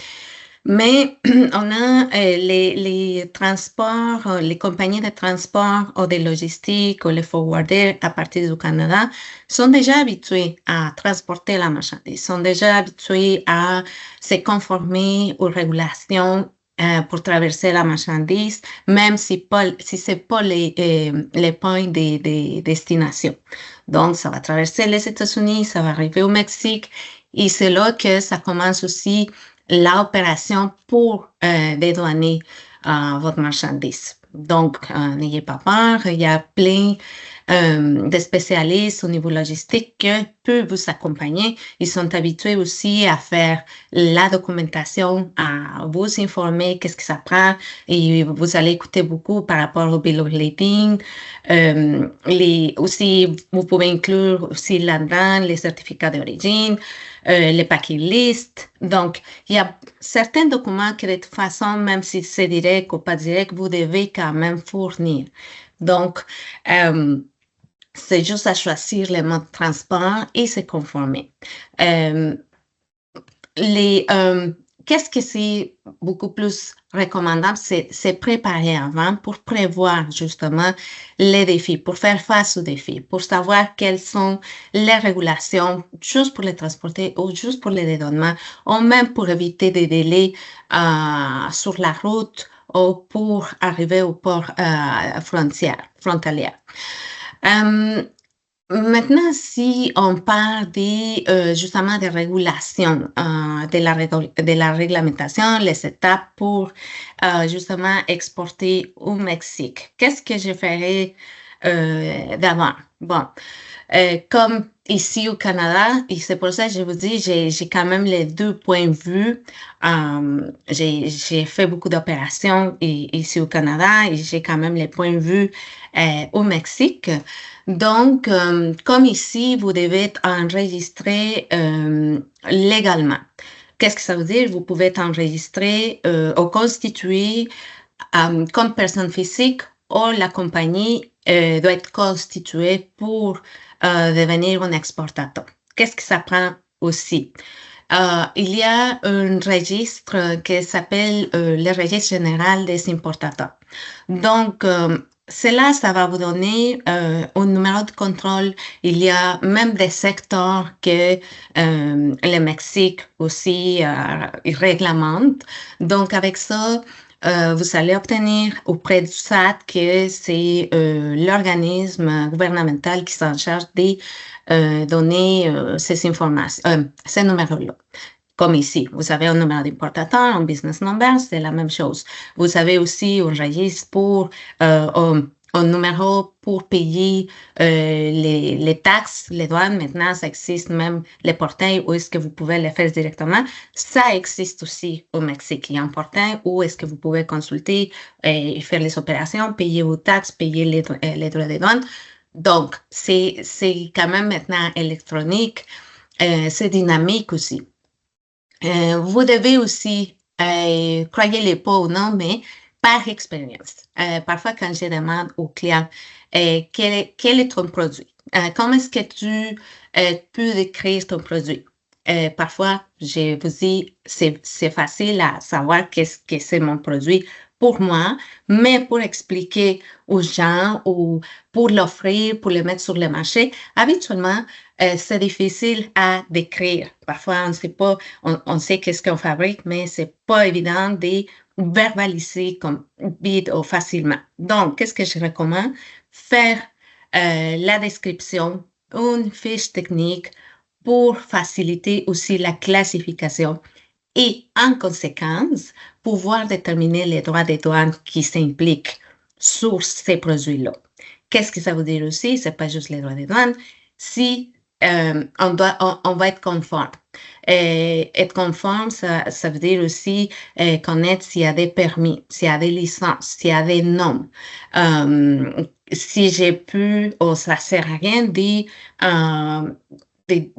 Mais on a les transports, les compagnies de transport ou de logistique ou les forwarders à partir du Canada sont déjà habitués à transporter la marchandise, sont déjà habitués à se conformer aux régulations pour traverser la marchandise, même si c'est pas les points de destination. Donc, ça va traverser les États-Unis, ça va arriver au Mexique, et c'est là que ça commence aussi l'opération pour dédouaner votre marchandise. Donc, n'ayez pas peur, il y a plein de spécialistes au niveau logistique qui peuvent vous accompagner. Ils sont habitués aussi à faire la documentation, à vous informer qu'est-ce que ça prend, et vous allez écouter beaucoup par rapport au bill of lading. Aussi, vous pouvez inclure aussi là-dedans les certificats d'origine, les packing list. Donc, il y a certains documents que de toute façon, même si c'est direct ou pas direct, vous devez quand même fournir. Donc, c'est juste à choisir le mode de transport et se conformer. Qu'est-ce que c'est beaucoup plus recommandable, c'est préparer avant pour prévoir justement les défis, pour faire face aux défis, pour savoir quelles sont les régulations juste pour les transporter ou juste pour les dédouanements, ou même pour éviter des délais sur la route ou pour arriver au port frontalier. Maintenant, si on parle justement des régulations, de la réglementation, les étapes pour justement exporter au Mexique, qu'est-ce que je ferais d'avant? Bon, comme ici au Canada, et c'est pour ça que je vous dis, j'ai quand même les deux points de vue. J'ai fait beaucoup d'opérations ici au Canada et j'ai quand même les points de vue au Mexique. Donc, comme ici, vous devez être enregistré légalement. Qu'est-ce que ça veut dire? Vous pouvez être enregistré ou constitué comme personne physique, ou la compagnie doit être constituée pour devenir un exportateur. Qu'est-ce que ça prend aussi? Il y a un registre qui s'appelle le registre général des importateurs. Donc, cela, ça va vous donner un numéro de contrôle. Il y a même des secteurs que le Mexique aussi réglemente. Donc, avec ça, vous allez obtenir auprès du SAT que c'est l'organisme gouvernemental qui s'en charge de donner ces informations, ces numéros-là. Comme ici, vous avez un numéro d'importateur, un business number, c'est la même chose. Vous avez aussi un registre pour un un numéro pour payer les taxes, les douanes. Maintenant, ça existe même les portails où est-ce que vous pouvez les faire directement. Ça existe aussi au Mexique. Il y a un portail où est-ce que vous pouvez consulter et faire les opérations, payer vos taxes, payer les droits des douanes. Donc, c'est quand même maintenant électronique. C'est dynamique aussi. Vous devez aussi, croyez-le pas ou non, mais par expérience. Parfois, quand je demande aux clients quel est ton produit, comment est-ce que tu peux décrire ton produit? Parfois, je vous dis, c'est facile à savoir qu'est-ce que c'est mon produit pour moi, mais pour expliquer aux gens ou pour l'offrir, pour le mettre sur le marché, habituellement, c'est difficile à décrire. Parfois, on ne sait pas, on sait qu'est-ce qu'on fabrique, mais c'est pas évident de verbaliser comme vite ou facilement. Donc, qu'est-ce que je recommande? Faire la description, une fiche technique pour faciliter aussi la classification et, en conséquence, pouvoir déterminer les droits des douanes qui s'impliquent sur ces produits-là. Qu'est-ce que ça veut dire aussi? C'est pas juste les droits des douanes. Si on va être conforme. Être conforme, ça veut dire aussi connaître s'il y a des permis, s'il y a des licences, s'il y a des noms. Si j'ai pu, ou ça sert à rien de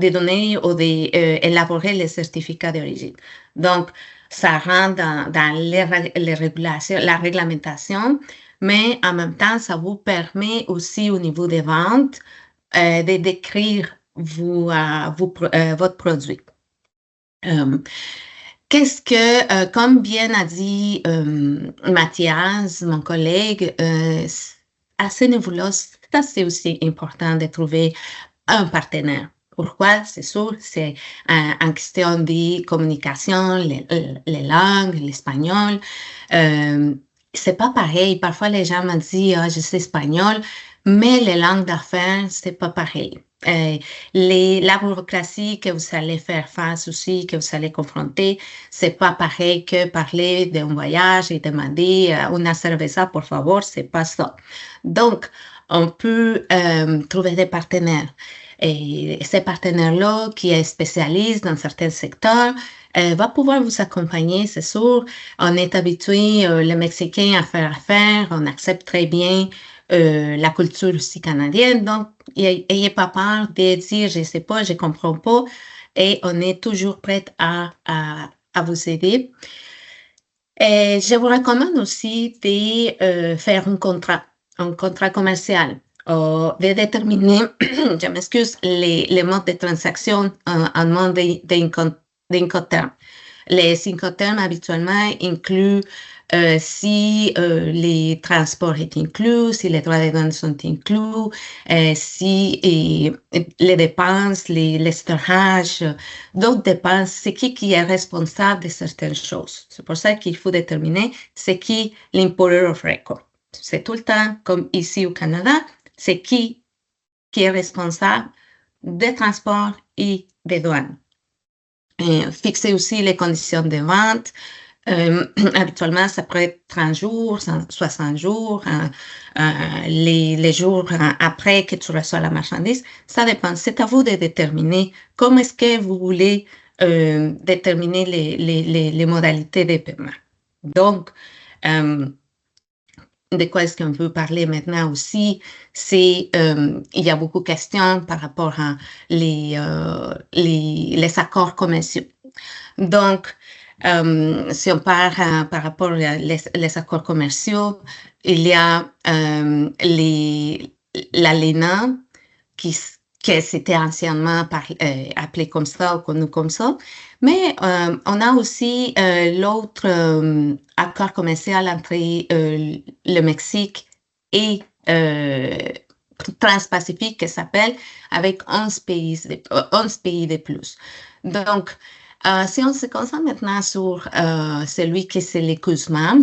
donner ou d'élaborer les certificats d'origine. Donc, ça rentre dans les régulations, la réglementation, mais en même temps, ça vous permet aussi au niveau des ventes de décrire votre produit. Qu'est-ce que, comme bien a dit Mathias, mon collègue, à ce niveau-là, c'est aussi important de trouver un partenaire. Pourquoi? C'est sûr, c'est en question de communication, les langues, l'espagnol. C'est pas pareil. Parfois, les gens me disent, je sais espagnol, mais les langues d'affaires, c'est pas pareil. La bureaucratie que vous allez faire face aussi, que vous allez confronter, c'est pas pareil que parler d'un voyage et demander una cerveza, por favor, c'est pas ça. Donc, on peut trouver des partenaires. Et ces partenaires-là, qui est spécialiste dans certains secteurs, va pouvoir vous accompagner, c'est sûr. On est habitué, les Mexicains, à faire affaire. On accepte très bien la culture aussi canadienne. Donc, ayez pas peur de dire, je sais pas, je comprends pas. Et on est toujours prêt à vous aider. Et je vous recommande aussi de faire un contrat commercial. De déterminer, je m'excuse, les modes de transaction en mode d'Incoterm. Les Incoterm habituellement incluent si les transports sont inclus, si les droits de douane sont inclus, si les dépenses, les storages, d'autres dépenses, c'est qui est responsable de certaines choses. C'est pour ça qu'il faut déterminer c'est qui l'importer of record. C'est tout le temps comme ici au Canada, c'est qui est responsable des transports et des douanes. Fixer aussi les conditions de vente. Habituellement, ça peut être 30 jours, 60 jours, les jours après que tu reçois la marchandise. Ça dépend. C'est à vous de déterminer comment est-ce que vous voulez déterminer les modalités de paiement. Donc, de quoi est-ce qu'on peut parler maintenant aussi, c'est il y a beaucoup de questions par rapport à les accords commerciaux. Donc, si on parle par rapport à les accords commerciaux, il y a l'ALENA qui c'était anciennement appelé comme ça ou connu comme ça. Mais on a aussi l'autre accord commercial entre le Mexique et Transpacifique qui s'appelle avec 11 pays de plus. Donc, si on se concentre maintenant sur celui qui c'est les CUSMA,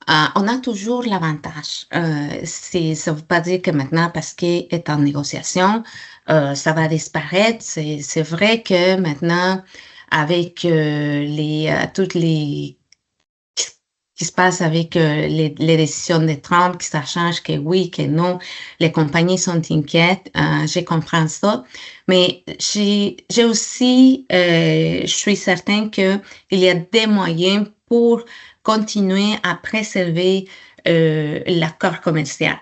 on a toujours l'avantage. Ça ne veut pas dire que maintenant, parce qu'il est en négociation, ça va disparaître. C'est vrai que maintenant, avec toutes les qui se passe avec les décisions de Trump, que ça change, que oui, que non. Les compagnies sont inquiètes, je comprends ça. Mais j'ai aussi, je suis certaine qu'il y a des moyens pour continuer à préserver l'accord commercial.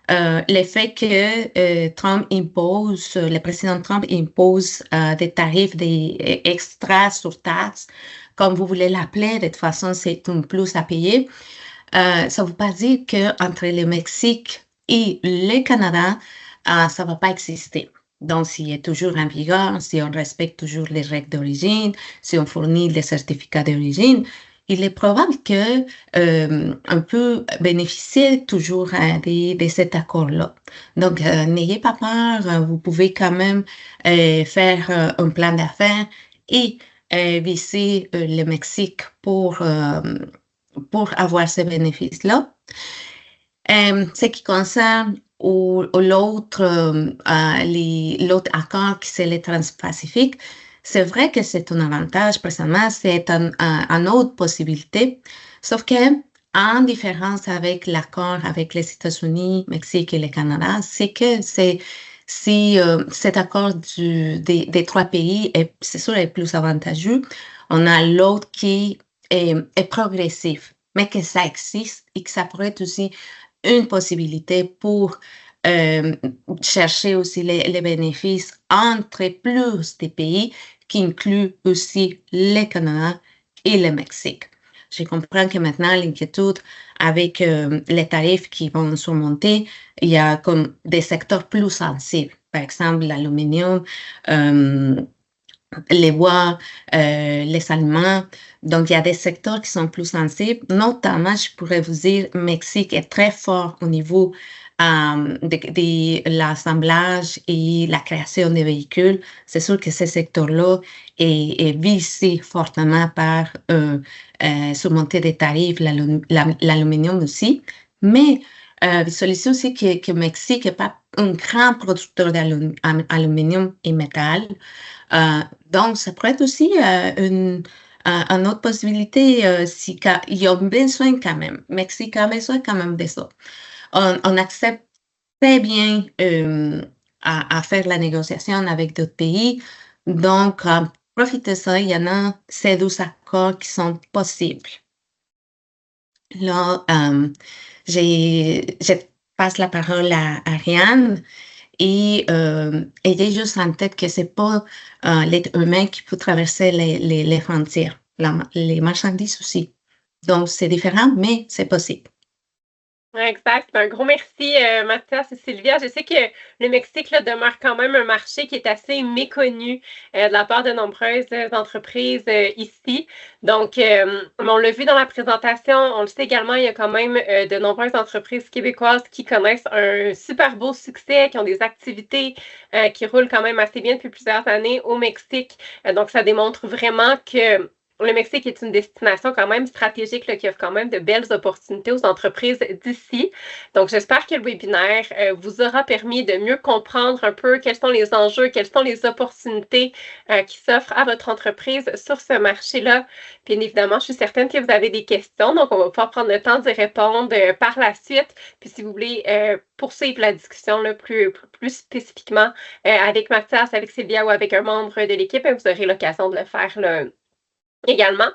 Le fait que le président Trump impose des tarifs extra sur taxes, comme vous voulez l'appeler, de toute façon, c'est un plus à payer. Ça ne veut pas dire qu'entre le Mexique et le Canada, ça ne va pas exister. Donc, s'il est toujours en vigueur, si on respecte toujours les règles d'origine, si on fournit les certificats d'origine, il est probable on peut bénéficier toujours de cet accord-là. Donc, n'ayez pas peur, vous pouvez quand même faire un plan d'affaires et viser le Mexique pour avoir ces bénéfices-là. Ce qui concerne l'autre accord qui c'est le Trans-Pacifique, c'est vrai que c'est un avantage, présentement, c'est une autre possibilité, sauf que en différence avec l'accord avec les États-Unis, Mexique et le Canada, c'est que si cet accord des trois pays c'est sûr, est plus avantageux, on a l'autre qui est progressif, mais que ça existe et que ça pourrait être aussi une possibilité pour chercher aussi les bénéfices entre plus de pays qui inclut aussi le Canada et le Mexique. Je comprends que maintenant, l'inquiétude avec les tarifs qui vont surmonter, il y a comme des secteurs plus sensibles. Par exemple, l'aluminium, les bois, les aliments. Donc, il y a des secteurs qui sont plus sensibles. Notamment, je pourrais vous dire, le Mexique est très fort au niveau de l'assemblage et la création des véhicules. C'est sûr que ce secteur-là est visé fortement par surmonter des tarifs, l'aluminium aussi. Mais visualisez aussi que le Mexique n'est pas un grand producteur d'aluminium et métal. Donc, ça pourrait être aussi une autre possibilité si ils ont besoin quand même. Le Mexique a besoin quand même de ça. On accepte très bien à faire la négociation avec d'autres pays. Donc, profitez de ça. Il y en a ces 12 accords qui sont possibles. Là, je passe la parole à Ariane. Et ayez juste en tête que c'est pas l'être humain qui peut traverser les frontières, les marchandises aussi. Donc, c'est différent, mais c'est possible. Exact. Un gros merci, Mathias et Sylvia. Je sais que le Mexique là, demeure quand même un marché qui est assez méconnu de la part de nombreuses entreprises ici. Donc, on l'a vu dans la présentation, on le sait également, il y a quand même de nombreuses entreprises québécoises qui connaissent un super beau succès, qui ont des activités qui roulent quand même assez bien depuis plusieurs années au Mexique. Donc, ça démontre vraiment que le Mexique est une destination quand même stratégique là, qui offre quand même de belles opportunités aux entreprises d'ici. Donc, j'espère que le webinaire vous aura permis de mieux comprendre un peu quels sont les enjeux, quelles sont les opportunités qui s'offrent à votre entreprise sur ce marché-là. Bien évidemment, je suis certaine que vous avez des questions, donc on va pouvoir prendre le temps d'y répondre par la suite. Puis si vous voulez poursuivre la discussion là, plus spécifiquement avec Mathias, avec Sylvia ou avec un membre de l'équipe, vous aurez l'occasion de le faire là, également.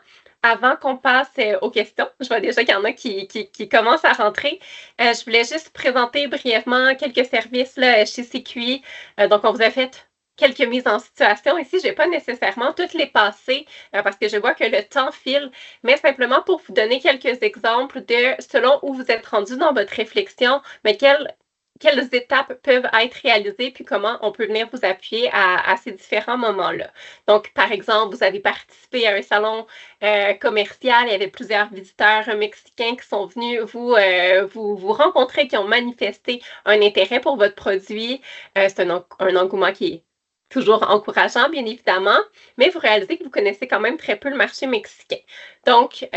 Avant qu'on passe aux questions, je vois déjà qu'il y en a qui commencent à rentrer. Je voulais juste présenter brièvement quelques services là, chez CQI. Donc, on vous a fait quelques mises en situation ici. Je ne vais pas nécessairement toutes les passer parce que je vois que le temps file, mais simplement pour vous donner quelques exemples de selon où vous êtes rendu dans votre réflexion, mais quelles étapes peuvent être réalisées, puis comment on peut venir vous appuyer à ces différents moments-là. Donc, par exemple, vous avez participé à un salon commercial, il y avait plusieurs visiteurs mexicains qui sont venus vous rencontrer, qui ont manifesté un intérêt pour votre produit. C'est un engouement qui est toujours encourageant, bien évidemment, mais vous réalisez que vous connaissez quand même très peu le marché mexicain. Donc,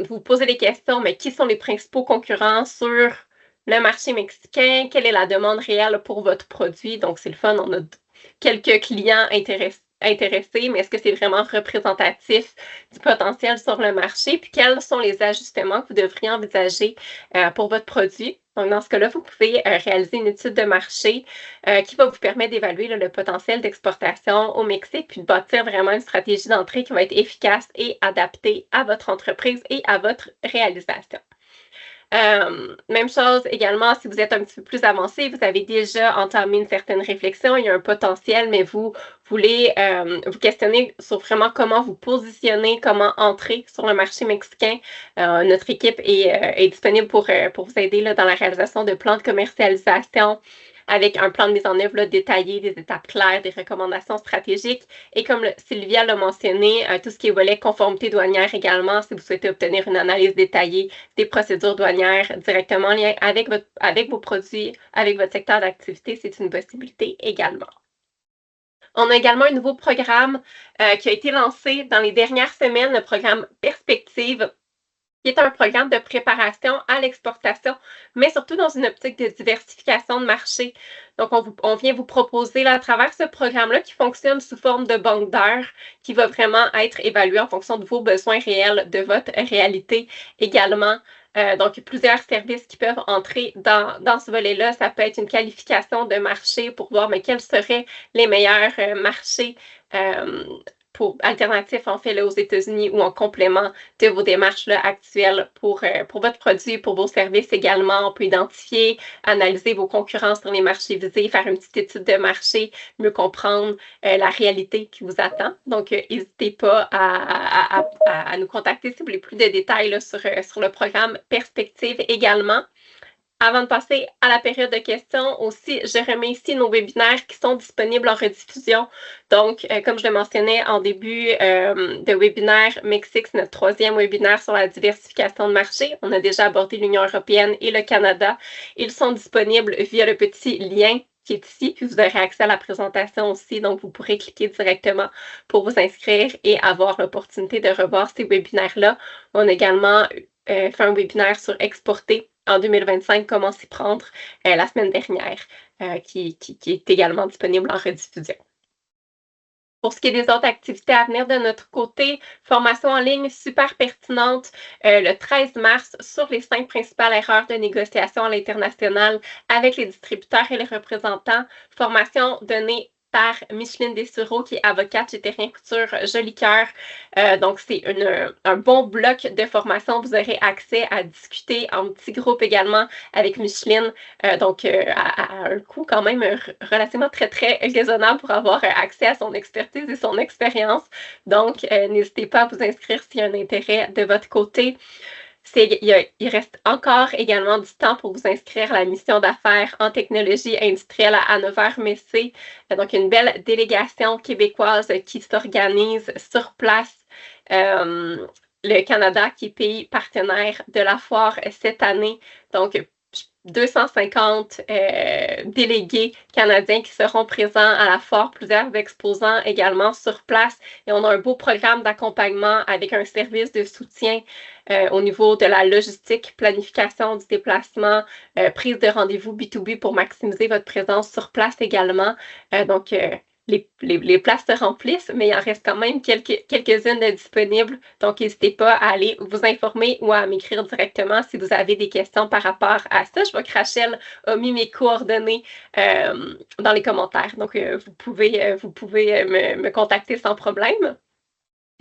vous posez des questions, mais qui sont les principaux concurrents sur le marché mexicain, quelle est la demande réelle pour votre produit? Donc, c'est le fun, on a quelques clients intéressé, mais est-ce que c'est vraiment représentatif du potentiel sur le marché? Puis quels sont les ajustements que vous devriez envisager pour votre produit? Donc, dans ce cas-là, vous pouvez réaliser une étude de marché qui va vous permettre d'évaluer le potentiel d'exportation au Mexique, puis de bâtir vraiment une stratégie d'entrée qui va être efficace et adaptée à votre entreprise et à votre réalisation. Même chose également, si vous êtes un petit peu plus avancé, vous avez déjà entamé une certaine réflexion, il y a un potentiel, mais vous voulez vous questionner sur vraiment comment vous positionner, comment entrer sur le marché mexicain. Notre équipe est disponible pour vous aider là, dans la réalisation de plans de commercialisation avec un plan de mise en œuvre là, détaillé, des étapes claires, des recommandations stratégiques. Et comme Sylvia l'a mentionné, tout ce qui est volet conformité douanière également, si vous souhaitez obtenir une analyse détaillée des procédures douanières directement en lien avec vos produits, avec votre secteur d'activité, c'est une possibilité également. On a également un nouveau programme qui a été lancé dans les dernières semaines, le programme Perspective, qui est un programme de préparation à l'exportation, mais surtout dans une optique de diversification de marché. Donc, on vient vous proposer là, à travers ce programme-là qui fonctionne sous forme de banque d'heures, qui va vraiment être évalué en fonction de vos besoins réels, de votre réalité également. Donc, plusieurs services qui peuvent entrer dans ce volet-là. Ça peut être une qualification de marché pour voir mais quels seraient les meilleurs marchés pour alternatifs en fait là, aux États-Unis ou en complément de vos démarches là, actuelles pour votre produit, pour vos services également. On peut identifier, analyser vos concurrents sur les marchés visés, faire une petite étude de marché, mieux comprendre la réalité qui vous attend. Donc, n'hésitez pas à nous contacter si vous voulez plus de détails là, sur le programme Perspective également. Avant de passer à la période de questions, aussi, je remets ici nos webinaires qui sont disponibles en rediffusion. Donc, comme je le mentionnais en début de webinaire, Mexique, c'est notre 3e webinaire sur la diversification de marché. On a déjà abordé l'Union européenne et le Canada. Ils sont disponibles via le petit lien qui est ici, puis vous aurez accès à la présentation aussi, donc vous pourrez cliquer directement pour vous inscrire et avoir l'opportunité de revoir ces webinaires-là. On a également fait un webinaire sur exporter en 2025, comment s'y prendre la semaine dernière, qui est également disponible en rediffusion. Pour ce qui est des autres activités à venir de notre côté, formation en ligne super pertinente le 13 mars sur les 5 principales erreurs de négociation à l'international avec les distributeurs et les représentants. Formation donnée par Micheline Dessureau, qui est avocate chez Terrien Couture Jolicoeur. Donc, c'est un bon bloc de formation. Vous aurez accès à discuter en petits groupes également avec Micheline. Donc, à un coût quand même relativement très, très raisonnable pour avoir accès à son expertise et son expérience. Donc, n'hésitez pas à vous inscrire s'il y a un intérêt de votre côté. Il reste encore également du temps pour vous inscrire à la mission d'affaires en technologie industrielle à Hannover-Messé. Donc, une belle délégation québécoise qui s'organise sur place. Le Canada qui est pays partenaire de la foire cette année. Donc, 250 délégués canadiens qui seront présents à la foire, plusieurs exposants également sur place. Et on a un beau programme d'accompagnement avec un service de soutien au niveau de la logistique, planification du déplacement, prise de rendez-vous B2B pour maximiser votre présence sur place également. Donc, les places se remplissent, mais il en reste quand même quelques-unes de disponibles. Donc, n'hésitez pas à aller vous informer ou à m'écrire directement si vous avez des questions par rapport à ça. Je vois que Rachel a mis mes coordonnées dans les commentaires. Donc, vous pouvez me contacter sans problème.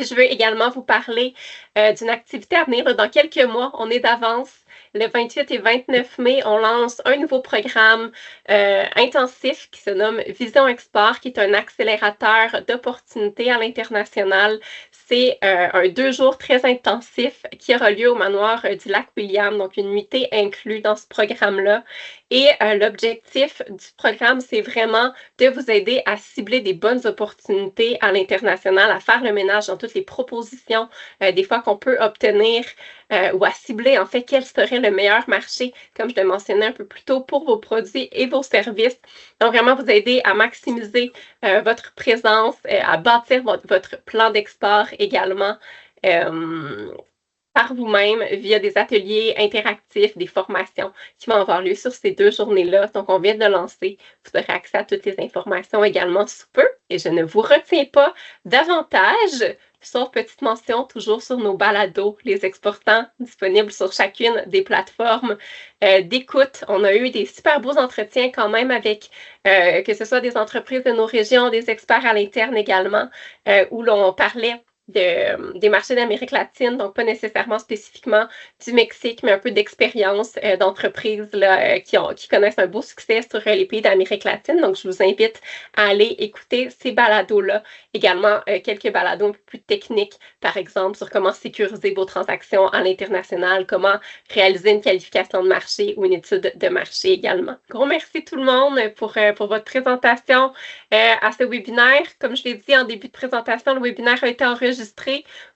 Je veux également vous parler d'une activité à venir. Dans quelques mois, on est d'avance. Le 28 et 29 mai, on lance un nouveau programme intensif qui se nomme Vision Export, qui est un accélérateur d'opportunités à l'international. C'est un 2 jours très intensif qui aura lieu au manoir du Lac-William, donc une nuitée inclue dans ce programme-là. Et l'objectif du programme, c'est vraiment de vous aider à cibler des bonnes opportunités à l'international, à faire le ménage dans toutes les propositions des fois qu'on peut obtenir ou à cibler en fait quel serait le meilleur marché, comme je le mentionnais un peu plus tôt, pour vos produits et vos services. Donc vraiment vous aider à maximiser votre présence, à bâtir votre plan d'export également. par vous-même via des ateliers interactifs, des formations qui vont avoir lieu sur ces 2 journées-là. Donc, on vient de lancer. Vous aurez accès à toutes les informations également sous peu. Et je ne vous retiens pas davantage, sauf petite mention toujours sur nos balados, les exportants disponibles sur chacune des plateformes d'écoute. On a eu des super beaux entretiens quand même avec, que ce soit des entreprises de nos régions, des experts à l'interne également, où l'on parlait des marchés d'Amérique latine, donc pas nécessairement spécifiquement du Mexique, mais un peu d'expérience d'entreprises qui connaissent un beau succès sur les pays d'Amérique latine. Donc, je vous invite à aller écouter ces balados-là. Également, quelques balados un peu plus techniques, par exemple, sur comment sécuriser vos transactions à l'international, comment réaliser une qualification de marché ou une étude de marché également. Gros merci tout le monde pour votre présentation à ce webinaire. Comme je l'ai dit en début de présentation, le webinaire a été enregistré.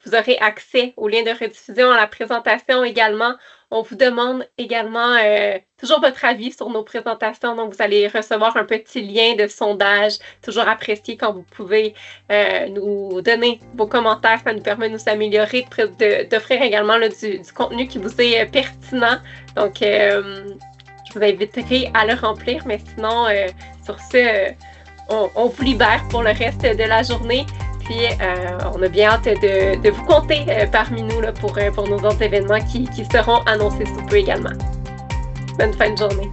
Vous aurez accès au lien de rediffusion à la présentation également. On vous demande également toujours votre avis sur nos présentations. Donc, vous allez recevoir un petit lien de sondage, toujours apprécié quand vous pouvez nous donner vos commentaires. Ça nous permet de nous améliorer, d'offrir également du contenu qui vous est pertinent. Donc, je vous inviterai à le remplir. Mais sinon, sur ce, on vous libère pour le reste de la journée. Puis, on a bien hâte de vous compter parmi nous là, pour nos autres événements qui seront annoncés sous peu également. Bonne fin de journée.